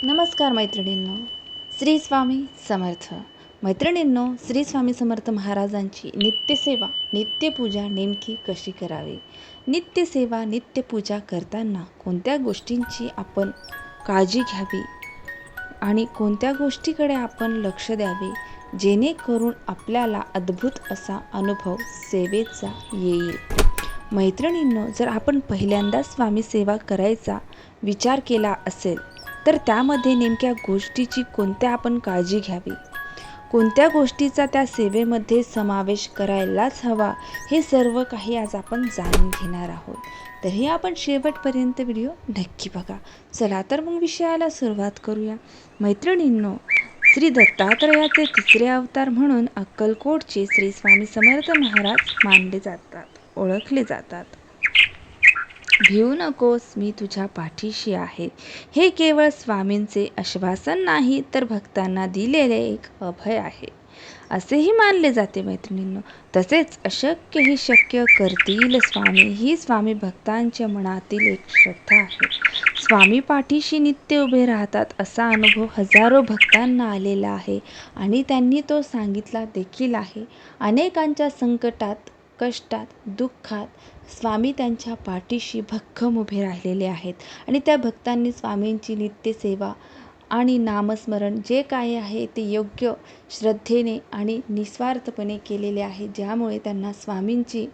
नमस्कार मैत्रिणींनो, श्री स्वामी समर्थ. मैत्रिणींनो, श्री स्वामी समर्थ महाराजांची नित्यसेवा नित्यपूजा नेमकी कशी करावी? नित्यसेवा नित्यपूजा करताना कोणत्या गोष्टींची आपण काळजी घ्यावी आणि कोणत्या गोष्टीकडे आपण लक्ष द्यावे, जेणेकरून आपल्याला अद्भुत असा अनुभव सेवेचा येईल. मैत्रिणींनो, जर आपण पहिल्यांदा स्वामी सेवा करायचा विचार केला असेल तर त्यामध्ये नेमक्या गोष्टीची कोणत्या आपण काळजी घ्यावी, कोणत्या गोष्टीचा त्या सेवेमध्ये समावेश करायलाच हवा, हे सर्व काही आज आपण जाणून घेणार आहोत. तरी आपण शेवटपर्यंत व्हिडिओ नक्की बघा. चला तर मग विषयाला सुरुवात करूया. मैत्रिणींनो, श्री दत्तात्रयाचे तिसरे अवतार म्हणून अक्कलकोटचे श्री स्वामी समर्थ महाराज मानले जातात, ओळखले जातात. भिवू नकोस, मी तुझ्या पाठीशी आहे, हे केवळ स्वामींचे आश्वासन नाही तर भक्तांना दिलेले एक अभय आहे असेही मानले जाते. मैत्रिणींनो, तसेच अशक्य ही शक्य करतील स्वामी, ही स्वामी भक्तांच्या मनातील एक श्रद्धा आहे. स्वामी पाठीशी नित्य उभे राहतात असा अनुभव हजारो भक्तांना आलेला आहे आणि त्यांनी तो सांगितला देखील आहे. अनेकांच्या संकटात, कष्टात, दुःखात स्वामी त्यांच्या पाठीशी भक्कम उभे राहिलेले आहेत आणि त्या भक्तांनी स्वामींची नित्यसेवा आणि नामस्मरण जे काय आहे ते योग्य श्रद्धेने आणि निस्वार्थपणे केलेले आहे, ज्यामुळे त्यांना स्वामींची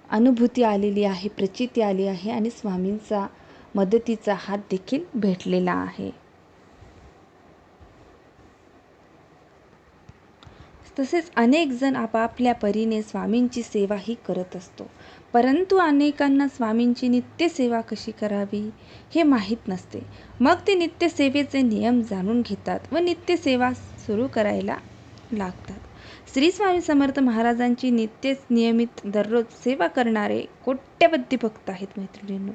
अनुभूती आलेली आहे, प्रचिती आली आहे आणि स्वामींचा मदतीचा हात देखील भेटलेला आहे. तसेच अनेक जण आपापल्या परीने स्वामींची सेवा ही करत असतो, परंतु अनेकांना स्वामींची नित्यसेवा कशी करावी हे माहीत नसते. मग ते नित्यसेवेचे नियम जाणून घेतात व नित्यसेवा सुरू करायला लागतात. श्री स्वामी समर्थ महाराजांची नियमित दररोज सेवा करणारे कोट्यवधी भक्त आहेत. मैत्रिणींनो,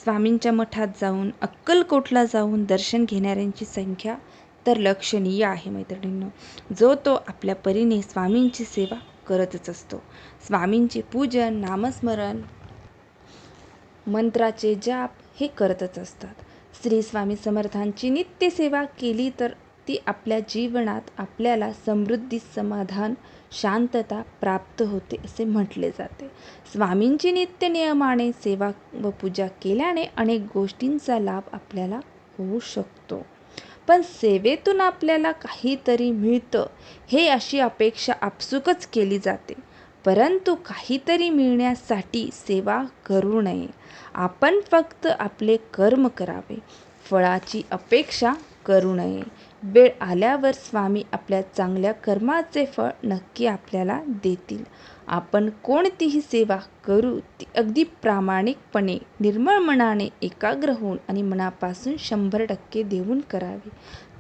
स्वामींच्या मठात जाऊन, अक्कलकोटला जाऊन दर्शन घेणाऱ्यांची संख्या तर लक्षणीय आहे. मैत्रिणींनो, जो तो आपल्या परीने स्वामींची सेवा करतच असतो. स्वामींचे पूजन, नामस्मरण, मंत्राचे जाप हे करतच असतात. श्री स्वामी समर्थांची नित्यसेवा केली तर ती आपल्या जीवनात आपल्याला समृद्धी, समाधान, शांतता प्राप्त होते असे म्हटले जाते. स्वामींची नित्य नियमाने सेवा व पूजा केल्याने अनेक गोष्टींचा लाभ आपल्याला होऊ शकतो. पण सेवेतून आपल्याला काहीतरी मिळतं हे अशी अपेक्षा आपसुकच केली जाते, परंतु काहीतरी मिळण्यासाठी सेवा करू नये. आपण फक्त आपले कर्म करावे, फळाची अपेक्षा करू नये. वेळ आल्यावर स्वामी आपल्या चांगल्या कर्माचे फळ नक्की आपल्याला देतील. आपण कोणतीही सेवा करू ती अगदी प्रामाणिकपणे, निर्मळ मनाने, एकाग्र होऊन आणि मनापासून 100% देऊन करावी.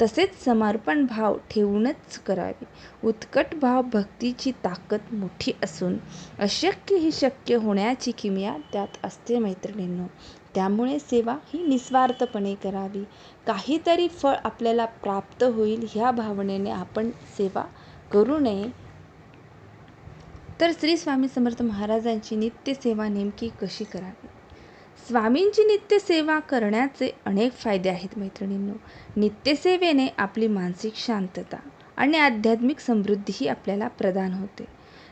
तसेच समर्पण भाव ठेवूनच करावी. उत्कट भाव भक्तीची ताकद मोठी असून अशक्य ही शक्य होण्याची किमया त्यात असते. मैत्रिणींनो, त्यामुळे सेवा ही निस्वार्थपणे करावी. काहीतरी फळ आपल्याला प्राप्त होईल ह्या भावनेने आपण सेवा करू नये. तर श्री स्वामी समर्थ महाराजांची नित्यसेवा नेमकी कशी करावी? स्वामींची नित्यसेवा करण्याचे अनेक फायदे आहेत. मैत्रिणींनो, नित्यसेवेने आपली मानसिक शांतता आणि आध्यात्मिक समृद्धीही आपल्याला प्रदान होते.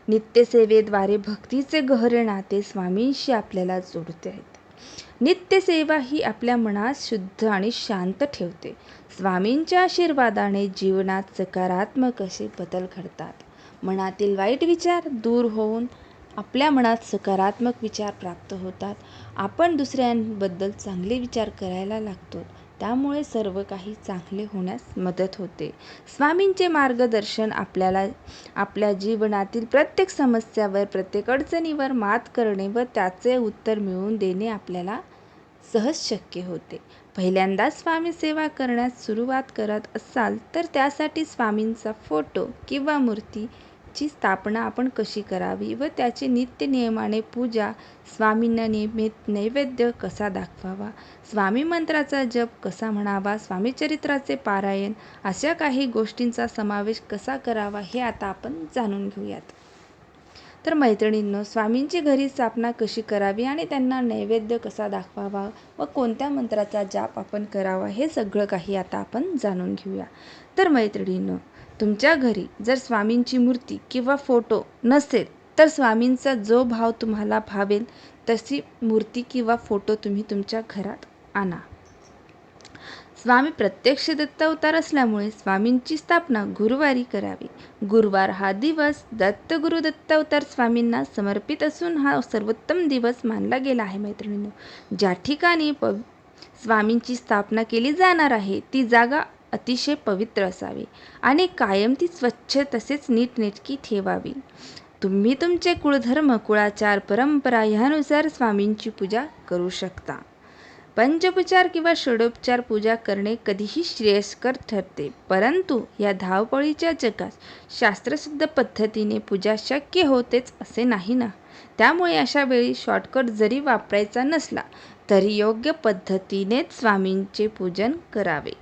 नित्यसेवेद्वारे भक्तीचे गहरे नाते स्वामींशी आपल्याला जोडते आहेत. नित्यसेवा ही आपल्या मनास शुद्ध आणि शांत ठेवते. स्वामींच्या आशीर्वादाने जीवनात सकारात्मक असे बदल घडतात. मनातील वाईट विचार दूर होऊन आपल्या मनात सकारात्मक विचार प्राप्त होतात. आपण दुसऱ्यांबद्दल चांगले विचार करायला लागतो, त्यामुळे सर्व काही चांगले होण्यास मदत होते. स्वामींचे मार्गदर्शन आपल्याला आपल्या जीवनातील प्रत्येक समस्यावर, प्रत्येक अडचणीवर मात करणे व त्याचे उत्तर मिळवून देणे आपल्याला सहज शक्य होते. पहिल्यांदा स्वामी सेवा करण्यास सुरुवात करत असाल तर त्यासाठी स्वामींचा फोटो किंवा मूर्तीची स्थापना आपण कशी करावी व त्याची नित्य नियमाने पूजा, स्वामींना नियमित नैवेद्य कसा दाखवावा, स्वामी मंत्राचा जप कसा म्हणावा, स्वामी चरित्राचे पारायण, अशा काही गोष्टींचा समावेश कसा करावा हे आता आपण जाणून घेऊयात. तर मैत्रिणींनो, स्वामींची घरी स्थापना कशी करावी आणि त्यांना नैवेद्य कसा दाखवावा व कोणत्या मंत्राचा जाप आपण करावा हे सगळं काही आता आपण जाणून घेऊया. तर मैत्रिणींनो, तुमच्या घरी जर स्वामींची मूर्ती किंवा फोटो नसेल तर स्वामींचा जो भाव तुम्हाला भावेल तशी मूर्ती किंवा फोटो तुम्ही तुमच्या घरात आणा. स्वामी प्रत्यक्ष दत्त अवतार असल्यामुळे स्वामींची स्थापना गुरुवारी करावी. गुरुवार हा दिवस दत्तगुरु दत्त अवतार स्वामींना समर्पित असून हा सर्वोत्तम दिवस मानला गेला आहे. मैत्रिणींनो, ज्या ठिकाणी स्वामींची स्थापना केली जाणार आहे ती जागा अतिशय पवित्र असावी आणि कायम ती स्वच्छ तसेच नीटनेटकी ठेवावी. तुम्ही तुमचे कुळधर्म, कुळाचार, परंपरा ह्यानुसार स्वामींची पूजा करू शकता. पंचोपचार किंवा षडोपचार पूजा करणे कधीही श्रेयस्कर ठरते, परंतु या धावपळीच्या जगात शास्त्रशुद्ध पद्धतीने पूजा शक्य होतेच असे नाही ना. त्यामुळे अशा वेळी शॉर्टकट जरी वापरायचा नसला तरी योग्य पद्धतीनेच स्वामींचे पूजन करावे.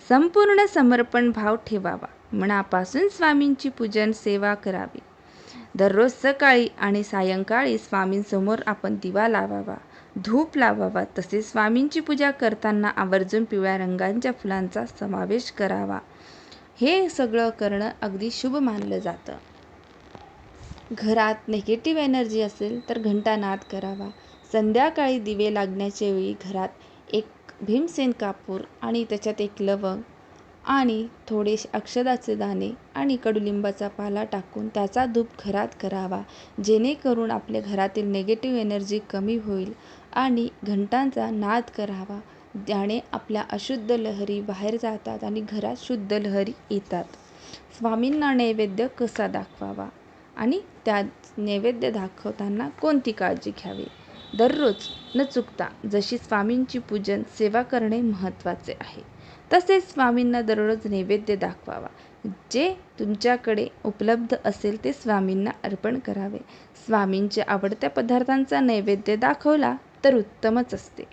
संपूर्ण समर्पण भाव ठेवावा. मनापासून स्वामींची पूजन सेवा करावी. दररोज सकाळी आणि सायंकाळी स्वामींसमोर आपण दिवा लावावा, धूप लावावा. तसेच स्वामींची पूजा करताना आवर्जून पिवळ्या रंगाच्या फुलांचा समावेश करावा. हे सगळं करणं अगदी शुभ मानलं जातं. घरात निगेटिव्ह एनर्जी असेल तर घंटानाद करावा. संध्याकाळी दिवे लागण्याच्या वेळी घरात एक भीमसेन कापूर आणि त्याच्यात एक लवंग आणि थोडे अक्षदाचे दाणे आणि कडुलिंबाचा पाला टाकून त्याचा धूप घरात करावा, जेणेकरून आपल्या घरातील निगेटिव्ह एनर्जी कमी होईल. आणि घंटांचा नाद करावा, ज्याने आपल्या अशुद्ध लहरी बाहेर जातात आणि घरात शुद्ध लहरी येतात. स्वामींना नैवेद्य कसा दाखवावा आणि त्या नैवेद्य दाखवताना कोणती काळजी घ्यावी. दररोज न चुकता जशी स्वामींची पूजन सेवा करणे महत्त्वाचे आहे, तसेच स्वामींना दररोज नैवेद्य दाखवावा. जे तुमच्याकडे उपलब्ध असेल ते स्वामींना अर्पण करावे. स्वामींच्या आवडत्या पदार्थांचा नैवेद्य दाखवला तर उत्तमच असते.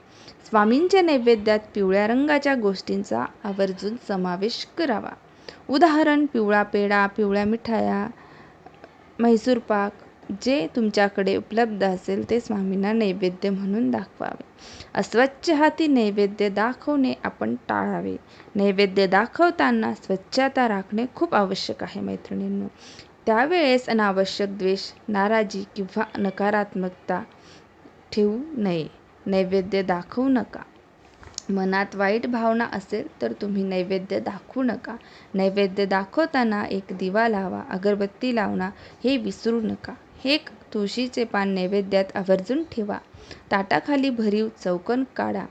स्वामींच्या नैवेद्यात पिवळ्या रंगाच्या गोष्टींचा आवर्जून समावेश करावा. उदाहरण, पिवळा पेढा, पिवळ्या मिठाया, म्हैसूर पाक, जे तुमच्याकडे उपलब्ध असेल ते स्वामींना नैवेद्य म्हणून दाखवावे. अस्वच्छ हाती नैवेद्य दाखवणे आपण टाळावे. नैवेद्य दाखवताना स्वच्छता राखणे खूप आवश्यक आहे. मैत्रिणींनो, त्यावेळेस अनावश्यक द्वेष, नाराजी किंवा नकारात्मकता ठेवू नये. नैवेद्य दाखवू नका. मनात वाईट भावना असेल तर तुम्ही नैवेद्य दाखवू नका. नैवेद्य दाखवताना एक दिवा लावा, अगरबत्ती लावणं हे विसरू नका. एक तुळशीचे पान नैवेद्यात आवर्जून ठेवा. ताटाखाली भरीव चौकोन काढा,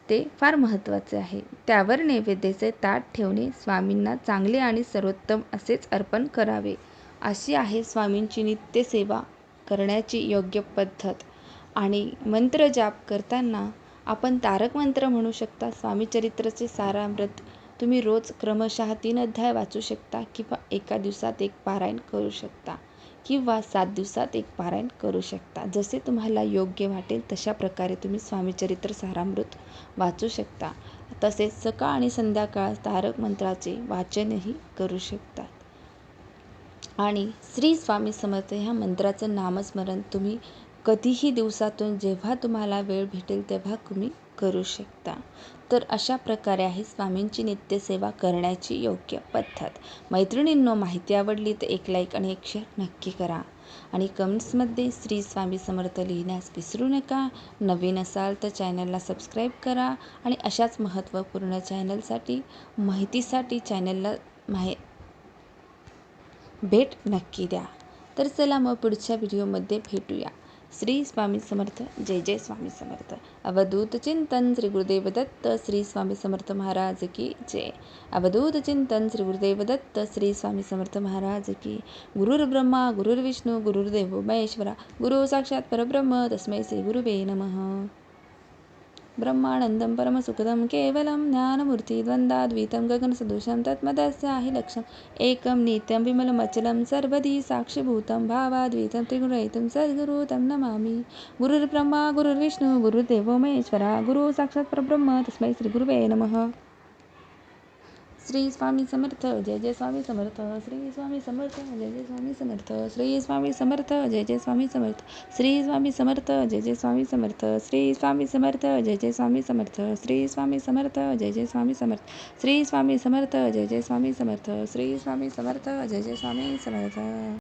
ते फार महत्त्वाचे आहे. त्यावर नैवेद्याचे ताट ठेवणे. स्वामींना चांगले आणि सर्वोत्तम असेच अर्पण करावे. अशी आहे स्वामींची नित्यसेवा करण्याची योग्य पद्धत. आणि मंत्र जाप करताना आपण तारक मंत्र म्हणू शकता. स्वामी चरित्राचे सारामृत तुम्ही रोज क्रमशः 3 अध्याय वाचू शकता किंवा एका दिवसात एक पारायण करू शकता किंवा 7 दिवसात एक पारायण करू शकता. जसे तुम्हाला योग्य वाटेल तशा प्रकारे तुम्ही स्वामी चरित्र सारामृत वाचू शकता. तसेच सकाळ आणि संध्याकाळ तारक मंत्राचे वाचनही करू शकता. आणि श्री स्वामी समर्थ ह्या मंत्राचं नामस्मरण तुम्ही कधीही दिवसातून जेव्हा तुम्हाला वेळ भेटेल तेव्हा तुम्ही करू शकता. तर अशा प्रकारे आहे स्वामींची नित्यसेवा करण्याची योग्य पद्धत. मैत्रिणींनो, माहिती आवडली तर एक लाईक आणि एक शेअर नक्की करा आणि कमेंट्समध्ये श्री स्वामी समर्थ लिहिण्यास विसरू नका. नवीन असाल तर चॅनलला सबस्क्राईब करा आणि अशाच महत्त्वपूर्ण चॅनलसाठी माहितीसाठी चॅनलला भेट नक्की द्या. तर चला मग पुढच्या व्हिडिओमध्ये भेटूया. श्री स्वामी समर्थ. जय जय स्वामी समर्थ. अवधूत चिंतन श्री गुरुदेव दत्त श्री स्वामी समर्थ महाराज की जय. अवधूत चिंतन श्री गुरुदेव दत्त श्री स्वामी समर्थ महाराज की. गुरुर्ब्रह्मा गुरुर्विष्णू गुरुर्देवो महेश्वरा गुरु साक्षात परब्रह्म तस्मै श्री गुरुवे नमः. ब्रह्मानंदं परमसुखदं केवलं ज्ञानमूर्तिद्वन्द्वाद्वैतं गगनसदृशं तत्मदस्याहि लक्ष्यम् एकं नित्यं विमलमचलं सर्वधी साक्षिभूतं भावाद्वैतं त्रिगुणरहितं सद्गुरुं तं नमामि. गुरुर्ब्रह्मा गुरुर्विष्णू गुरुर्देवो महेश्वरा गुरु साक्षात् परब्रह्म तस्मै श्री गुरुवे नमः. श्री स्वामी समर्थ जय जय स्वामी समर्थ श्री स्वामी समर्थ जय जय स्वामी समर्थ श्री स्वामी समर्थ जय जय स्वामी समर्थ श्री स्वामी समर्थ जय जय स्वामी समर्थ श्री स्वामी समर्थ जय जय स्वामी समर्थ श्री स्वामी समर्थ जय जय स्वामी समर्थ श्री स्वामी समर्थ जय जय स्वामी समर्थ श्री स्वामी समर्थ जय जय स्वामी समर्थ.